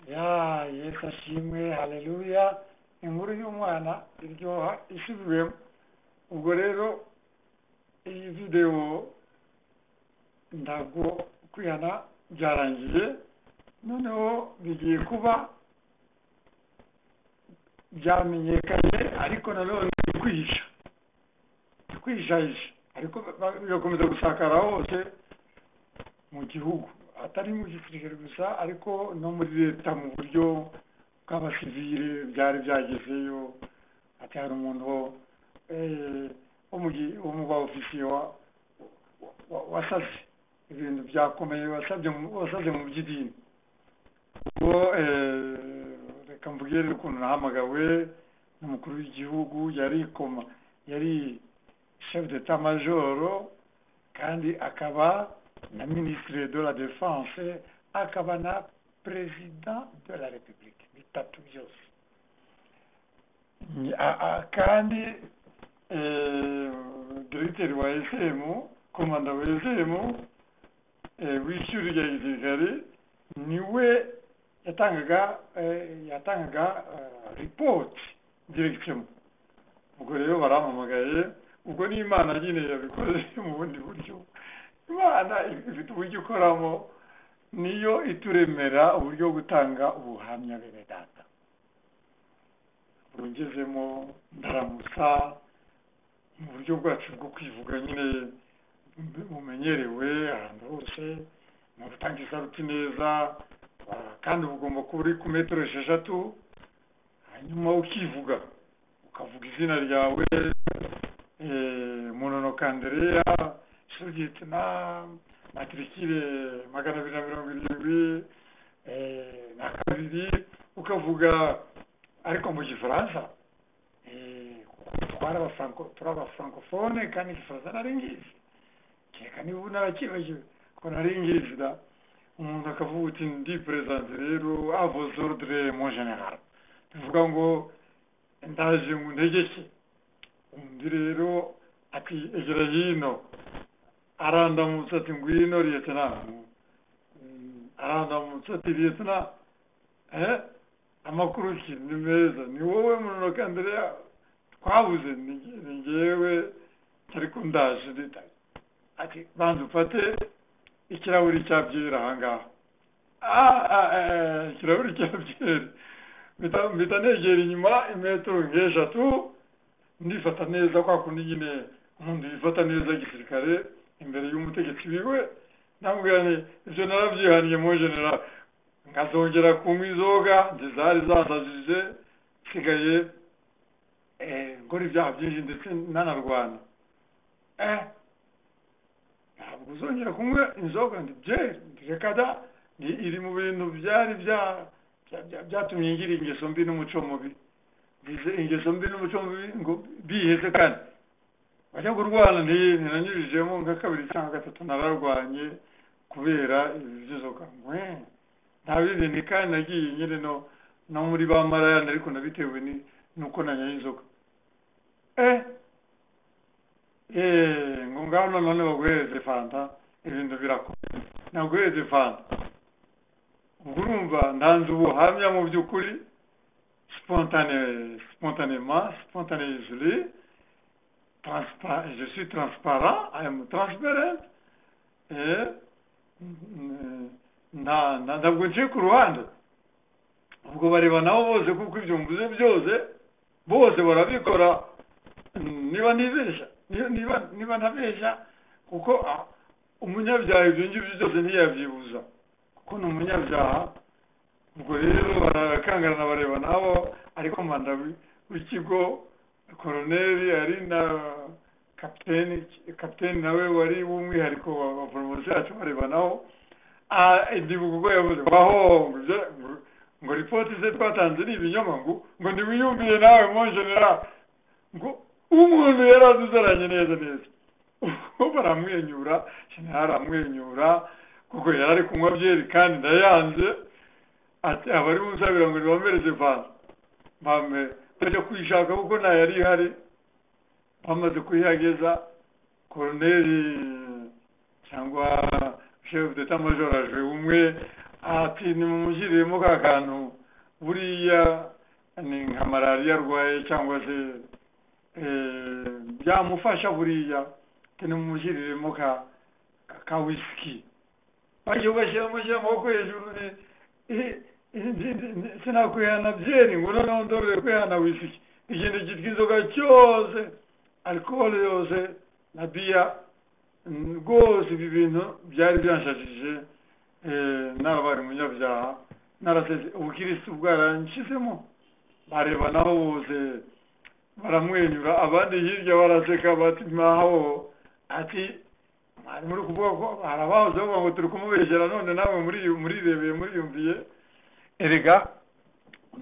Ya Yesu ashimwe haleluya. Inkuru y'umwana iryoha isubirwemo. Ubwo rero iyi video ntabwo kwihana byarangiye, noneho bigiye kuba byamenyekanye, ariko nanone kwihishahisha, ariko bigakomeza gusakara hose mu gihugu, atari mu gisirikare gusa ariko no muri leta mu buryo bw'abasivile byari byagezeyo. Ati hari umuntu wo mu ba ofisiye wasaze ibintu byakomeye, wasaze mu by'idini. ubwo reka mbwire ukuntu nahamagawe n'umukuru w'igihugu, yari chef d'état major kandi akaba na ministre de la défense, akaba na président de la république, bitatu byose. Kandi directeur wa SM, komanda wa SM w'ishuri rya gisirikare, niwe yatangaga report direction. Ubwo rero barampamagaye, ubwo ni Imana nyine yabikoze mu bundi buryo. Imana ifite uburyo ikoramo, niyo ituremera uburyo gutanga ubuhamya bene data. Ngezemo ndaramutsa mu buryo bwacu bwo kwivuga nyine bumenyerewe ahantu hose, mu gutanga isaruti neza, kandi ugomba kuba uri ku metero 6, hanyuma ukivuga ukavuga izina ryawe, Munonoka Andrea, Sogiyete na matrikire 270 na kabiri, ukavuga ariko mu gifaransa. Turi abafrancofone kandi igifaransa nari ngizi, kereka niba ubu narakibagiwe ko nari ngizi da. Umuntu akavuga uti ndi presente rero à vos ordres mon général, tuvuga ngo ndaje ngo ntegeke. Undi rero ati egera hino, arandamutse ati ngwino lieutenant, arandamutse ati lieutenant, amakuru ki ni meza, ni wowe Munonoka Andrea twabuze? Ni njyewe ariko ndaje ndita. Ati banza ufate ikirahuri cya byera ahangaha. Ikirahuri cya byera mpita negera inyuma imetero nk'eshatu, ndifata neza kwa kundi nyine umuntu yifata neza gisirikare imbere y'umutegetsi wiwe. Namubwira nti ibyo narabyihaniye mu general, nkazongera kunywa inzoga zari zansajije, nsigaye ngora ibyaha byinshi ndetse nanarwana. Ntabwo uzongera kunywa inzoga? Reka da, iri mu bintu byari byatumye ngira ingeso mbi n'umuco mubi. Ingeso mbi n'umuco mubi ngo biheze, kandi bajya kurwana ntinanyujijemo nka 2 cyangwa 3 nararwanye kubera ibizoka. Ntabindi ni kandi nagiye nyine no muri ba marayani, ariko nabitewe nuko nanyaye inzoga. Ngo ngaho none baguhereze fanta, ibintu birakomeye, naguhereze fanta. Ubwo urumva ndanze ubuhamya mu by'ukuri, spontanément, isolé, je suis transparent, I am transparent, ntabwo nciye ku ruhande. Ubwo bareba nabo bose, kuko ibyo mvuze byose bose barabikora. Niba ntabeshya, kuko umunyabyaha ibyo ngibyo byose ntiyabyibuza, kuko ni umunyabyaha. Ubwo rero barakangarana bareba nabo, ariko komanda w'ikigo koroneri ari na kapiteni nawe wari w'umwihariko wa poromosiyo yacu, bareba naho. Ndibuka ubwo yavuze ngo ripoti ze twatanze ni ibinyoma, ngo ntiwiyumviye nawe mon general, ngo umuntu yari azuzaranye neza. Baramwenyura, general aramwenyura, kuko yari ari kunywa byeri kandi ndayanze. Ati abari bunsabira ngo nibamereze fanta, bajya kuyishaka kuko nta yari ihari. Bamaze kuyihageza, koroneri cyangwa chef d'état major aje umwe ati nimumushyiremo ka kantu buriya ni nka malariya arwaye cyangwa se byamufasha buriya ati nimumushyiremo ka wisiki bagiye ugashyiramo amaboko hejuru sinakwihana byeri ngo noneho ndorere kwihana wisiki ikintu cyitwa inzoga cyose alcohol yose na biya rwose ibi bintu byari byanshajije n'abari umunyabyaha naraseze ubukirisitu bwaranshizemo bareba naho bose baramwenyura abandi hirya baraseka bati maho ati mwari muri kuvuga ko hari abahoze bavuga ngo turi kumubeshyera none nawe murirebeye muriyumviye erega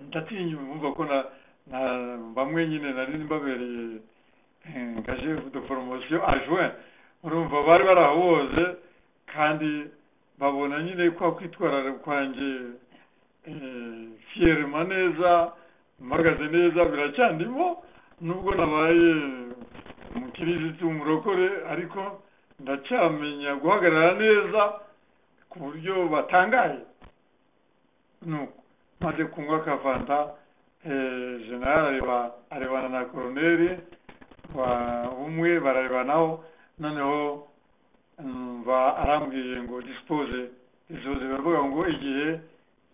ndatinya umva ko na bamwe nyine nari mbabereye nka chef de promotion adjoint urumva bari barahoze kandi babona nyine kwa kwitwarara kwanjye fierement neza mpagaze neza biracyandimo nubwo nabaye umukirisitu umurokore ariko ndacyamenya guhagarara neza ku buryo batangaye nuko maze kunywa kafanta general arebana na koroneri umwe bararebanaho noneho arambwiye ngo dispose izoze baravuga ngo igihe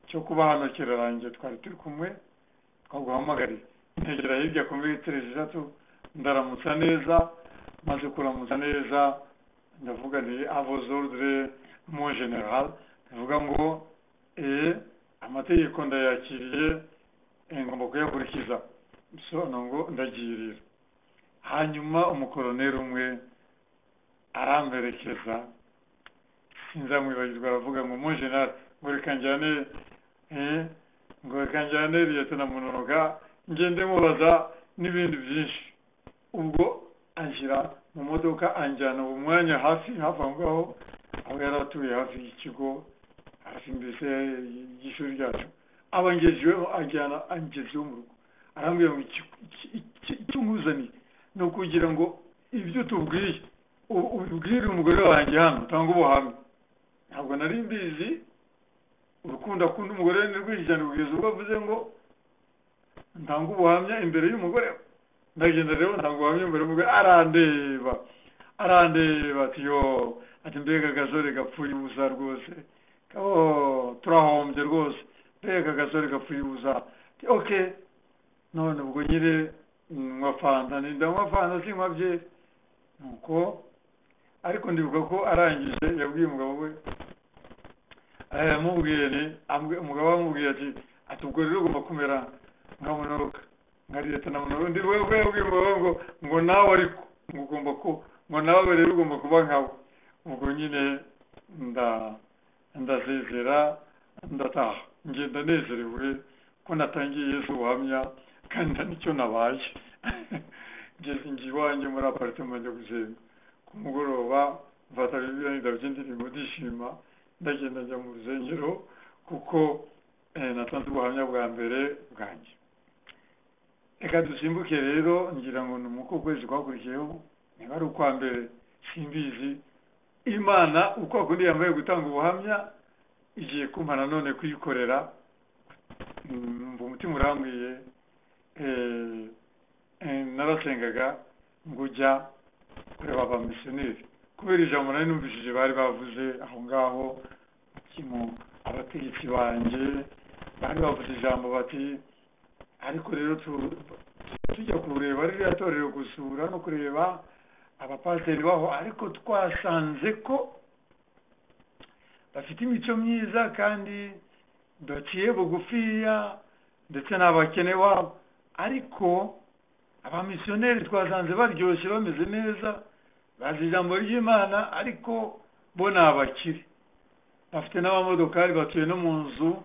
cyo kuba hano kirarangiye twari turi kumwe twaguhamagariye ntegera hirya ku metero eshatu ndaramutsa neza maze kuramutsa neza ndavuga ni avos ordre mon general ndavuga ngo amategeko ndayakiriye ngomba kuyakurikiza bisobanura ngo ndagirira hanyuma umukoroneri umwe aramberekeza sinzamwibagirwa aravuga ngo mon general ngo reka njyane liyetona munonoka ngende mubaza n'ibindi byinshi ubwo anshyira mu modoka anjyana uwo mwanya hafi aho ngaho aho yari atuye hafi y'ikigo hafi mbese y'ishuri ryacu abangejejeho angezeho mu rugo arambwira ngo icyo nkuzaniye ni ukugira ngo ibyo tubwiye ubwire umugore wanjye hano utanga ubuhamya ntabwo nari mbizi urukundo akunda umugore ni rwinshi cyane kugeza ubwo avuze ngo ntanga ubuhamya imbere y'umugore ndagenda rero ntanga ubuhamya imbere y'umugore arandeba ati yo ati mbega agasore gapfuye ubusa rwose turahombye rwose mbega agasore gapfuye ubusa ok none ubwo nyine nywa fanta ndanywa fanta sinywa byeri nuko ariko ndibuka ko arangije yabwiye umugabo we umugabo amubwiye ati ubwo rero ugomba kumera nka munonoka nka liyetona munonoka ndi we yabwiye umugabo ngo nawe ariko ngo nawe rero ugomba kuba nkawe ubwo nyine ndasezera ndataha ngenda nezerewe ko natangiye Yesu ubuhamya kandi nicyo nabaye ngeze iwanjye muri aparitema njya gusenga ku mugoroba mfata bibiliya ndabye ndirimbo ndishima ndagenda njya mu rusengero kuko natanze ubuhamya bwa mbere bwanjye reka dusimbuke rero ngira ngo ni uko kwezi kwakurikiyeho niba ari ukwa mbere simbizi imana uko akundi yambaye gutanga ubuhamya igiye kumpa nanone kuyikorera mva umutima urambwiye narasengaga ngo ujya kureba abamisiyoneri kubera ijambo nari numvishije bari bavuze aho ngaho abategetsi banjye bari bavuze ijambo bati ariko rero tujya kureba ririya torero gusura no kureba abapasiteri baho ariko twasanze ko bafite imico myiza kandi baciye bugufiya ndetse n'abakene wabo ariko abamisiyoneri twasanze baryoshye bameze neza bazi ijambo ry'Imana ariko bo ni abakire bafite n'abamodokari batuye no mu nzu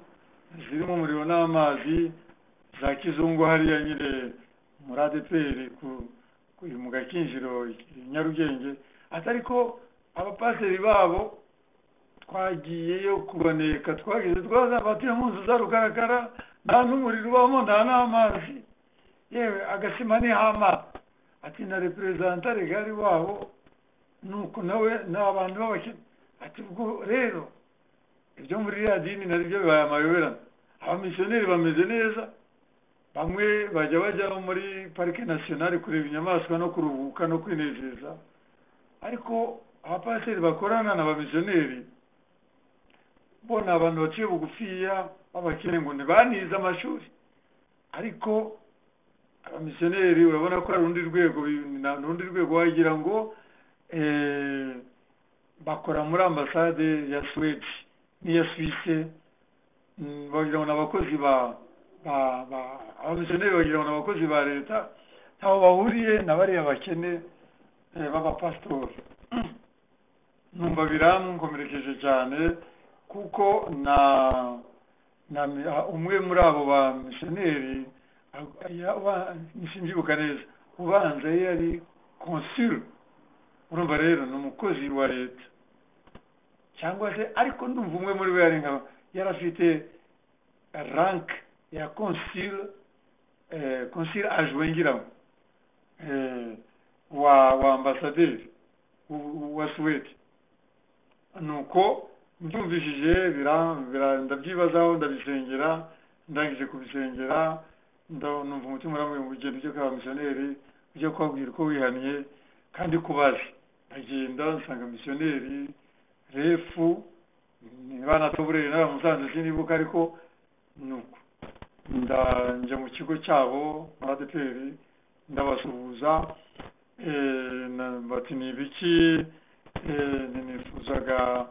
zirimo umuriro n'amazi za kizungu hariya nyine muri ADPR mu Gakinjiro Nyarugenge ariko abapasiteri babo twagiyeyo kuboneka twageze batuye mu nzu za rukarakara nta n'umuriro ubamo nta n'amazi yewe agasima ni hama ati na representa regari wabo nuko nawe n'abantu b'abakene ati ubwo rero ibyo muri iriya dini nabyo bibaye amayobera. Abamisiyoneri bameze neza, bamwe bajya muri parike nasiyonari kureba inyamaswa no kuruhuka no kwinezeza, ariko abapasiteri bakorana n'abamisiyoneri bo ni abantu baciye bugufiya b'abakene ngo ntibanize amashuri, ariko abamisiyoneri urabona ko ari urundi rwego wagira ngo bakora muri ambasade ya Suwede n'iya Suisse, bagira ngo n'abakozi abamisiyoneri bagira ngo n'abakozi ba leta, ntaho bahuriye na bariya bakene b'abapasitori. Numva birankomerekeje cyane, kuko umwe muri abo bamisiyoneri nishinjibuka neza ubanza yari consul, urumva rero ni umukozi wa leta cyangwa se, ariko ndumva umwe muri bo yari afite rank ya consul ajwengira wa ambasaderi wa Suwede. Nuko mbyumvishije ndabyibazaho, ndabisengera, ndangije kubisengera numva umutima urambuye ngo ugende ujye kwa misiyoneri, ujye kubabwira uko wihaniye kandi kubaze. Ndagenda nsanga misiyoneri refu banatoburere n'abamusanze sinibuka, ariko nuko njya mu kigo cyabo muri ADPR ndabasuhuza, bati ni ibiki, nifuzaga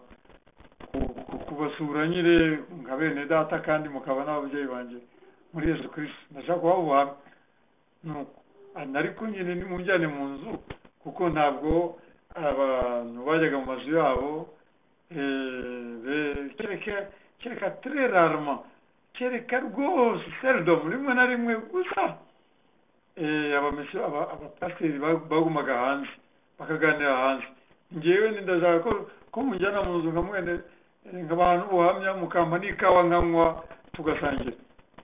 kubasura nyine nka bene data kandi mukaba n'ababyeyi banjye muri Yesu Kristo, ndashaka kubabuhamya. Ariko nyine nimujyane mu nzu, kuko ntabwo abantu bajyaga mu mazu yabo, kereka très rarement, kereka rwose seldom, rimwe na rimwe gusa abapasiteri bagumaga hanze bakaganira hanze. Njyewe ndashaka ko mujyana mu nzu nk'abantu buhamya, mukampa n'ikawa nkanywa tugasangira.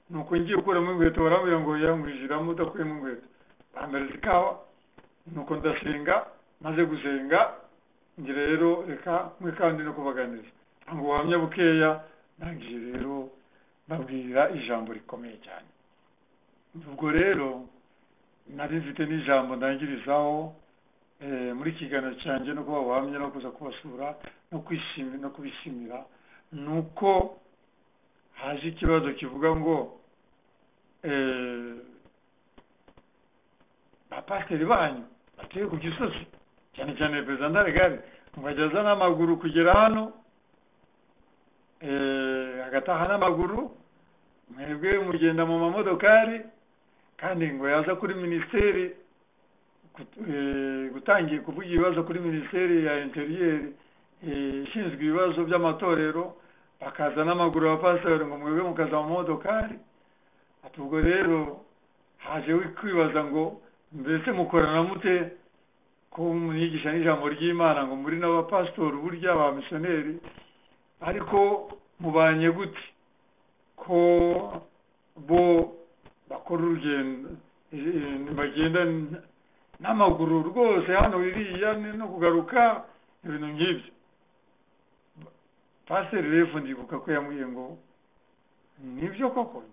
Nuko ngiye gukuramo inkweto barambwira ngo yangwijiramo udakuyemo inkweto, bampereza ikawa, nuko ndasenga. Maze gusenga ngira rero reka mwe kandi no kubaganiriza ngo ubuhamya bukeya, ndangije rero babwira ijambo rikomeye cyane. Ubwo rero nari mfite n'ijambo ndangirizaho muri kiganiro cyanjye, no kuba ubuhamya no kuza kubasura no kubishimira, nuko haje ikibazo kivuga ngo abapasiteri banyu batuye ku Gisozi, cyane cyane Perezida Ndaregare, mubageza n'amaguru kugera hano, agataha n'amaguru, mwebwe mugenda mu mamodokari, kandi ngo yaza kuri minisiteri gutangiye kuvuga ibibazo kuri minisiteri ya Interieur ishinzwe ibibazo by'amatorero, bakaza n'amaguru abapasiteri ngo mwebwe mukaza mu modokari. Ati ubwo rero haje kwibaza ngo mbese mukorana mute ko mwigisha n'ijambo ry'Imana ngo muri n'abapasitori burya ba misiyoneri, ariko mubanye gute ko bo bakora urugendo bagenda n'amaguru rwose hano iriya no kugaruka ibintu nk'ibyo. Pasiteri refu ndibuka ko yambwiye ngo nibyo koko,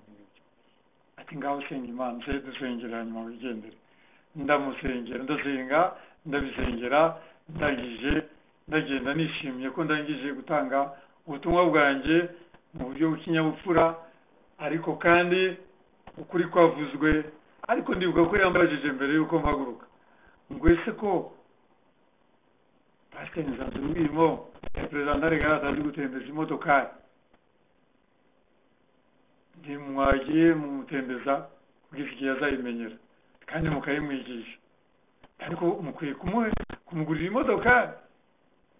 ati ngaho senga Imana, dusengera hanyuma wigendere. Ndamusengera, ndasenga, ndabisengera, ndagenda nishimye ko ndangije gutanga ubutumwa bwanjye mu buryo bw'ikinyabupfura, ariko kandi ukuri kwavuzwe. Ariko ndibuka ko yambajije mbere yuko mpaguruka ngo ese ko pasiteri Nzanzuru urimo Perezida Ndaregare atazi gutembeza imodokari, ntimwagiye mumutembeza kugeza igihe azayimenyera kandi mukayimwigisha, ariko mukwiye kumugurira imodokari.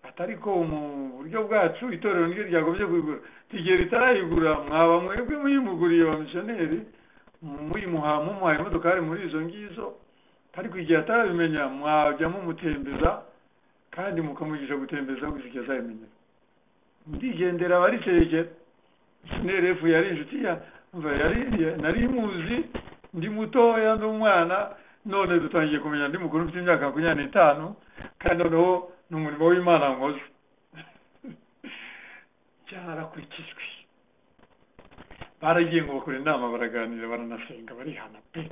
Atariko mu buryo bwacu itorero niryo ryagobye kuyigura, tigera itarayigura mwaba mwebwe muyimuguriye ba misiyoneri, mumuhaye imodokari muri izo ngizo, ariko igihe atarabimenya mwajya mumutembeza kandi mukamugisha gutembeza kugeza igihe azayimenyera. Ndigendera baricyerekera. Misiyoneri refu yari inshuti nari muzi ndi mutoya n'umwana, none dutangiye kumenya ndi mukuru mfite imyaka 25, kandi noneho n'umurimo w'Imana nkoze. cyarakurikijwe baragiye ngo bakora inama baraganira baranasenga barihana pe